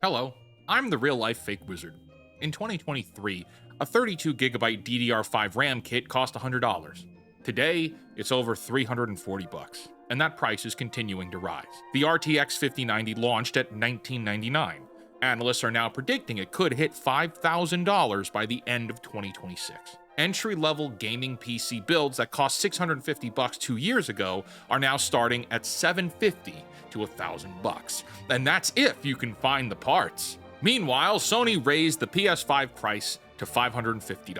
Hello, I'm the real-life fake wizard. In 2023, a 32GB DDR5 RAM kit cost $100. Today, it's over $340, and that price is continuing to rise. The RTX 5090 launched at $1999. Analysts are now predicting it could hit $5,000 by the end of 2026. Entry-level gaming PC builds that cost $650 2 years ago are now starting at $750 to $1,000, and that's if you can find the parts. Meanwhile, Sony raised the PS5 price to $550.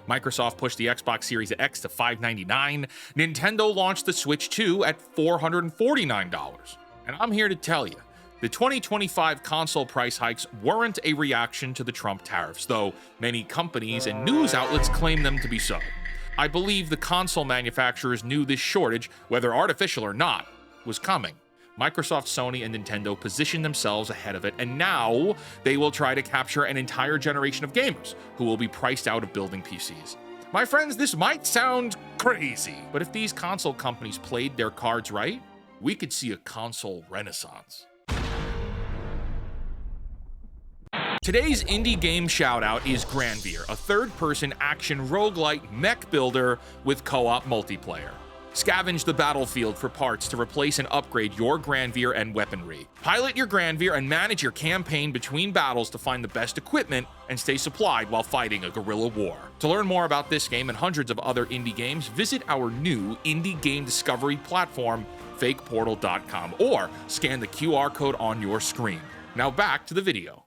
Microsoft pushed the Xbox Series X to $599. Nintendo launched the Switch 2 at $449. And I'm here to tell you, the 2025 console price hikes weren't a reaction to the Trump tariffs, though many companies and news outlets claim them to be so. I believe the console manufacturers knew this shortage, whether artificial or not, was coming. Microsoft, Sony, and Nintendo positioned themselves ahead of it, and now they will try to capture an entire generation of gamers who will be priced out of building PCs. My friends, this might sound crazy, but if these console companies played their cards right, we could see a console renaissance. Today's indie game shoutout is Granvir, a third-person action roguelite mech builder with co-op multiplayer. Scavenge the battlefield for parts to replace and upgrade your Granvir and weaponry. Pilot your Granvir and manage your campaign between battles to find the best equipment and stay supplied while fighting a guerrilla war. To learn more about this game and hundreds of other indie games, visit our new indie game discovery platform, fakeportal.com, or scan the QR code on your screen. Now back to the video.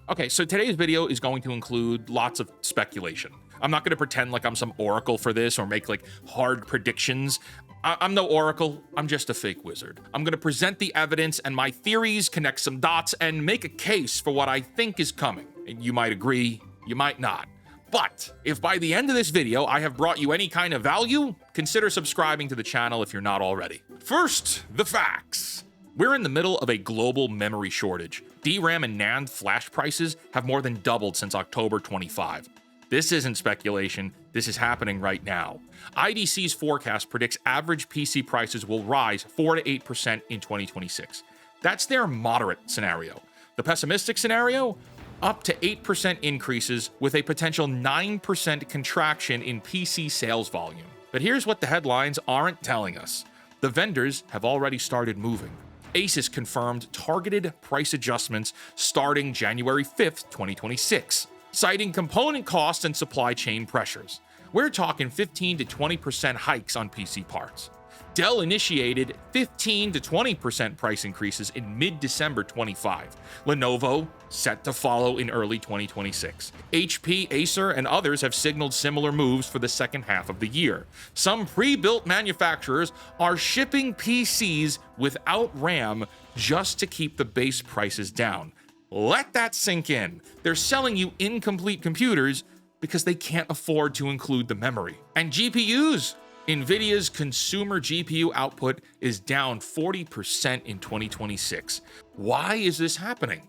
Okay, so today's video is going to include lots of speculation. I'm not going to pretend like I'm some oracle for this or make like hard predictions. I'm no oracle, I'm just a fake wizard. I'm going to present the evidence and my theories, connect some dots, and make a case for what I think is coming. And you might agree, you might not. But if by the end of this video I have brought you any kind of value, consider subscribing to the channel if you're not already. First, the facts. We're in the middle of a global memory shortage. DRAM and NAND flash prices have more than doubled since October 25. This isn't speculation, this is happening right now. IDC's forecast predicts average PC prices will rise 4 to 8% in 2026. That's their moderate scenario. The pessimistic scenario? Up to 8% increases with a potential 9% contraction in PC sales volume. But here's what the headlines aren't telling us. The vendors have already started moving. Asus confirmed targeted price adjustments starting January 5th, 2026, citing component costs and supply chain pressures. We're talking 15 to 20% hikes on PC parts. Dell initiated 15 to 20% price increases in mid-December 25. Lenovo set to follow in early 2026. HP, Acer, and others have signaled similar moves for the second half of the year. Some pre-built manufacturers are shipping PCs without RAM just to keep the base prices down. Let that sink in. They're selling you incomplete computers because they can't afford to include the memory. And GPUs. NVIDIA's consumer GPU output is down 40% in 2026. Why is this happening?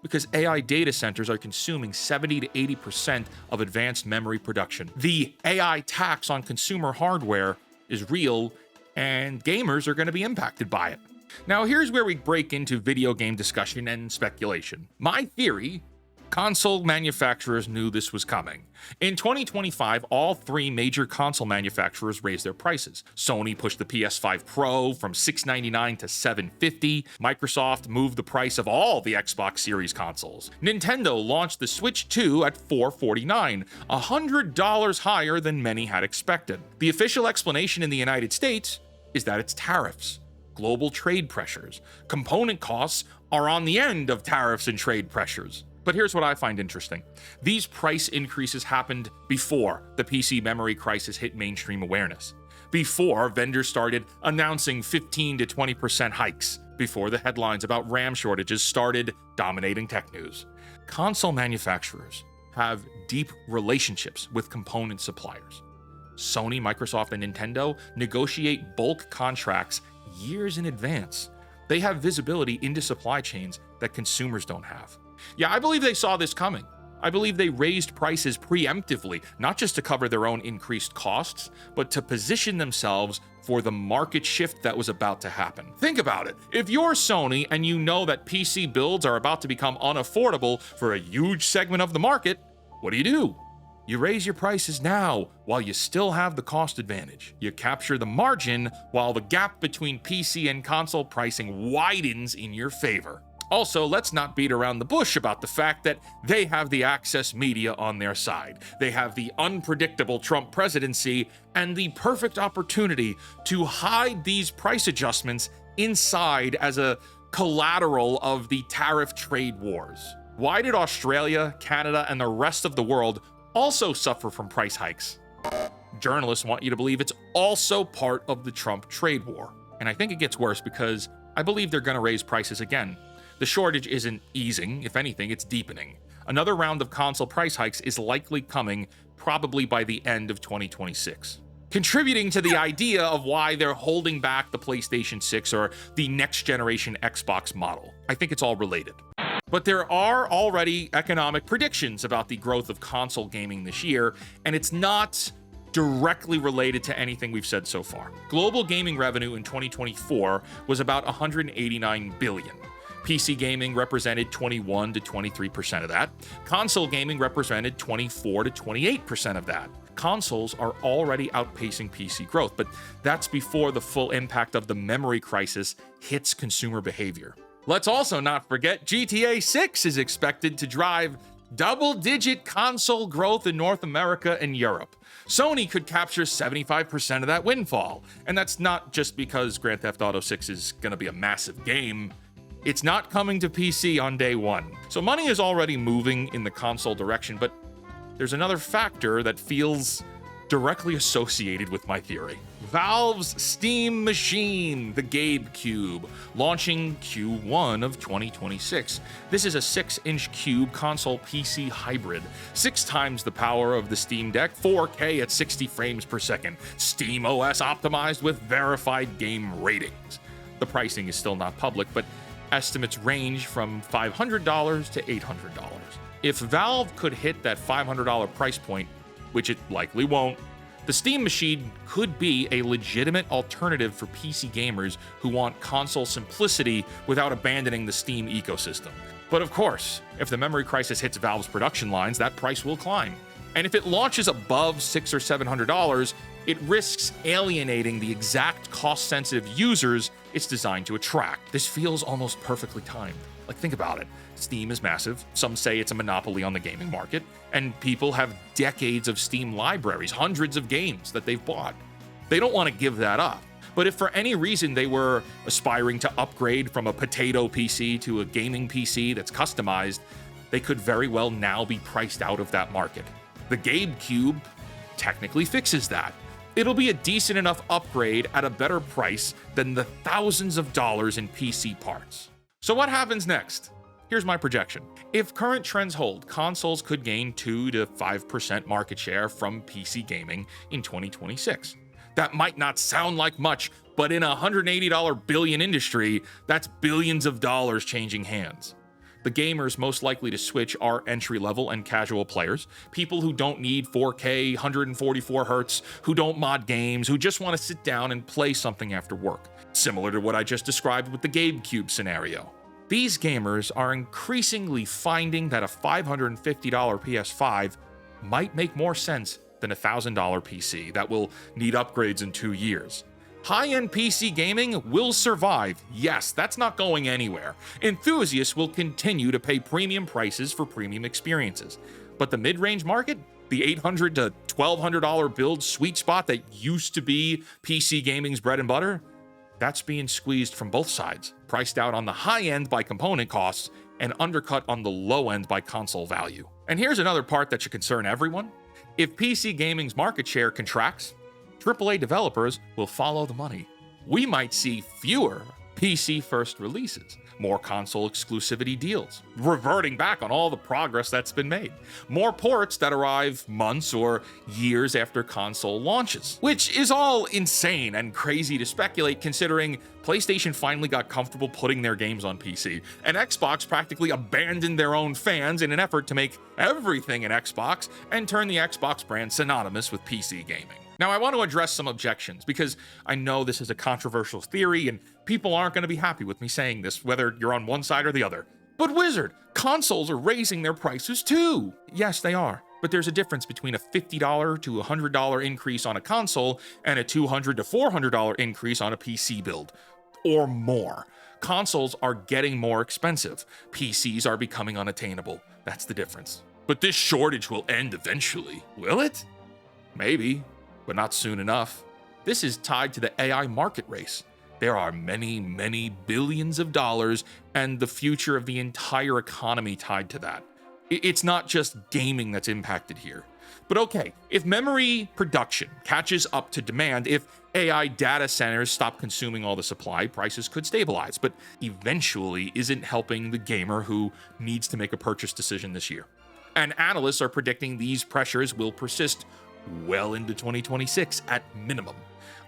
Because AI data centers are consuming 70 to 80% of advanced memory production. The AI tax on consumer hardware is real, and gamers are going to be impacted by it. Now, here's where we break into video game discussion and speculation. My theory: console manufacturers knew this was coming. In 2025, all three major console manufacturers raised their prices. Sony pushed the PS5 Pro from $699 to $750. Microsoft moved the price of all the Xbox Series consoles. Nintendo launched the Switch 2 at $449, $100 higher than many had expected. The official explanation in the United States is that it's tariffs. Global trade pressures. Component costs are on the end of tariffs and trade pressures. But here's what I find interesting. These price increases happened before the PC memory crisis hit mainstream awareness, before vendors started announcing 15 to 20% hikes, before the headlines about RAM shortages started dominating tech news. Console manufacturers have deep relationships with component suppliers. Sony, Microsoft, and Nintendo negotiate bulk contracts years in advance. They have visibility into supply chains that consumers don't have. Yeah, I believe they saw this coming. I believe they raised prices preemptively, not just to cover their own increased costs, but to position themselves for the market shift that was about to happen. Think about it. If you're Sony and you know that PC builds are about to become unaffordable for a huge segment of the market, what do? You raise your prices now while you still have the cost advantage. You capture the margin while the gap between PC and console pricing widens in your favor. Also, let's not beat around the bush about the fact that they have the access media on their side. They have the unpredictable Trump presidency and the perfect opportunity to hide these price adjustments inside as a collateral of the tariff trade wars. Why did Australia, Canada, and the rest of the world also suffer from price hikes? Journalists want you to believe it's also part of the Trump trade war. And I think it gets worse because I believe they're going to raise prices again. The shortage isn't easing, if anything, it's deepening. Another round of console price hikes is likely coming, probably by the end of 2026. Contributing to the idea of why they're holding back the PlayStation 6 or the next generation Xbox model. I think it's all related. But there are already economic predictions about the growth of console gaming this year, and it's not directly related to anything we've said so far. Global gaming revenue in 2024 was about $189 billion. PC gaming represented 21 to 23% of that. Console gaming represented 24 to 28% of that. Consoles are already outpacing PC growth, but that's before the full impact of the memory crisis hits consumer behavior. Let's also not forget GTA 6 is expected to drive double-digit console growth in North America and Europe. Sony could capture 75% of that windfall, and that's not just because Grand Theft Auto 6 is going to be a massive game. It's not coming to PC on day one. So money is already moving in the console direction, but there's another factor that feels directly associated with my theory. Valve's Steam machine, the GameCube, launching Q1 of 2026. This is a 6-inch cube console PC hybrid, 6 times the power of the Steam Deck, 4K at 60 frames per second, Steam OS optimized with verified game ratings. The pricing is still not public, but estimates range from $500 to $800. If Valve could hit that $500 price point, which it likely won't, the Steam machine could be a legitimate alternative for PC gamers who want console simplicity without abandoning the Steam ecosystem. But of course, if the memory crisis hits Valve's production lines, that price will climb. And if it launches above $600 or $700, it risks alienating the exact cost-sensitive users it's designed to attract. This feels almost perfectly timed. Like, think about it. Steam is massive. Some say it's a monopoly on the gaming market, and people have decades of Steam libraries, hundreds of games that they've bought. They don't want to give that up. But if for any reason they were aspiring to upgrade from a potato PC to a gaming PC that's customized, they could very well now be priced out of that market. The GameCube technically fixes that. It'll be a decent enough upgrade at a better price than the thousands of dollars in PC parts. So what happens next? Here's my projection. If current trends hold, consoles could gain 2 to 5% market share from PC gaming in 2026. That might not sound like much, but in a $180 billion industry, that's billions of dollars changing hands. The gamers most likely to switch are entry-level and casual players, people who don't need 4K, 144 Hz, who don't mod games, who just want to sit down and play something after work, similar to what I just described with the GameCube scenario. These gamers are increasingly finding that a $550 PS5 might make more sense than a $1,000 PC that will need upgrades in 2 years. High-end PC gaming will survive. Yes, that's not going anywhere. Enthusiasts will continue to pay premium prices for premium experiences. But the mid-range market, the $800 to $1,200 build sweet spot that used to be PC gaming's bread and butter, that's being squeezed from both sides, priced out on the high end by component costs and undercut on the low end by console value. And here's another part that should concern everyone. If PC gaming's market share contracts, AAA developers will follow the money. We might see fewer PC first releases, more console exclusivity deals, reverting back on all the progress that's been made, more ports that arrive months or years after console launches, which is all insane and crazy to speculate considering PlayStation finally got comfortable putting their games on PC, and Xbox practically abandoned their own fans in an effort to make everything an Xbox and turn the Xbox brand synonymous with PC gaming. Now, I want to address some objections because I know this is a controversial theory and people aren't going to be happy with me saying this, whether you're on one side or the other. But Wizard, consoles are raising their prices too. Yes, they are. But there's a difference between a $50 to $100 increase on a console and a $200 to $400 increase on a PC build, or more. Consoles are getting more expensive. PCs are becoming unattainable. That's the difference. But this shortage will end eventually, will it? Maybe, but not soon enough. This is tied to the AI market race. There are many, many billions of dollars and the future of the entire economy tied to that. It's not just gaming that's impacted here. But okay, if memory production catches up to demand, if AI data centers stop consuming all the supply, prices could stabilize, but eventually isn't helping the gamer who needs to make a purchase decision this year. And analysts are predicting these pressures will persist well into 2026 at minimum.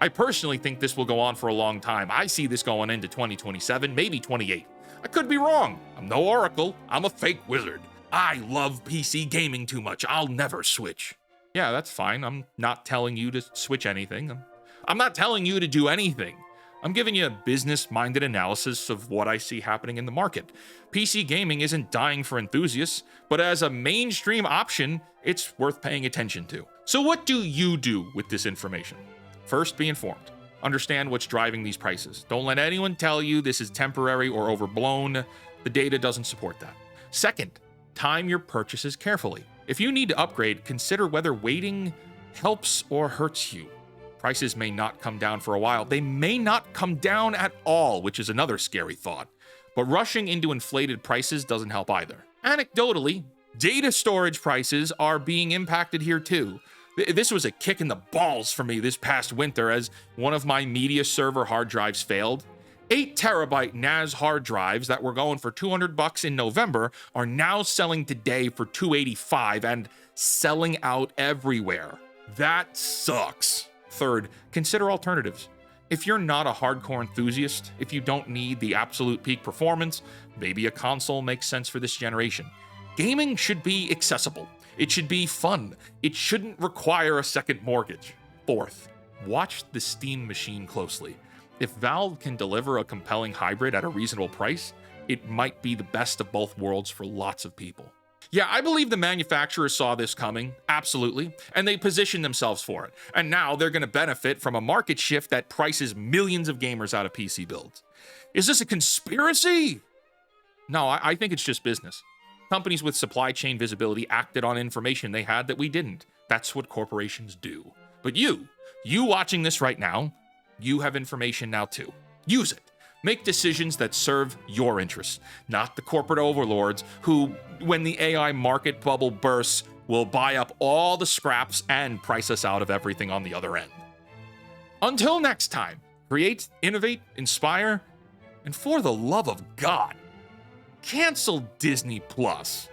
I personally think this will go on for a long time. I see this going into 2027, maybe 28. I could be wrong. I'm no oracle. I'm a fake wizard. I love PC gaming too much. I'll never switch. Yeah, that's fine. I'm not telling you to switch anything. I'm not telling you to do anything. I'm giving you a business-minded analysis of what I see happening in the market. PC gaming isn't dying for enthusiasts, but as a mainstream option, it's worth paying attention to. So what do you do with this information? First, be informed. Understand what's driving these prices. Don't let anyone tell you this is temporary or overblown. The data doesn't support that. Second, time your purchases carefully. If you need to upgrade, consider whether waiting helps or hurts you. Prices may not come down for a while. They may not come down at all, which is another scary thought. But rushing into inflated prices doesn't help either. Anecdotally, data storage prices are being impacted here too. This was a kick in the balls for me this past winter as one of my media server hard drives failed. 8 terabyte NAS hard drives that were going for $200 in November are now selling today for $285 and selling out everywhere. That sucks. Third, consider alternatives. If you're not a hardcore enthusiast, if you don't need the absolute peak performance, maybe a console makes sense for this generation. Gaming should be accessible. It should be fun. It shouldn't require a second mortgage. Fourth, watch the Steam machine closely. If Valve can deliver a compelling hybrid at a reasonable price, it might be the best of both worlds for lots of people. Yeah, I believe the manufacturers saw this coming, absolutely, and they positioned themselves for it. And now they're going to benefit from a market shift that prices millions of gamers out of PC builds. Is this a conspiracy? No, I think it's just business. Companies with supply chain visibility acted on information they had that we didn't. That's what corporations do. But you watching this right now, you have information now too. Use it. Make decisions that serve your interests, not the corporate overlords who, when the AI market bubble bursts, will buy up all the scraps and price us out of everything on the other end. Until next time, create, innovate, inspire, and for the love of God, cancel Disney Plus.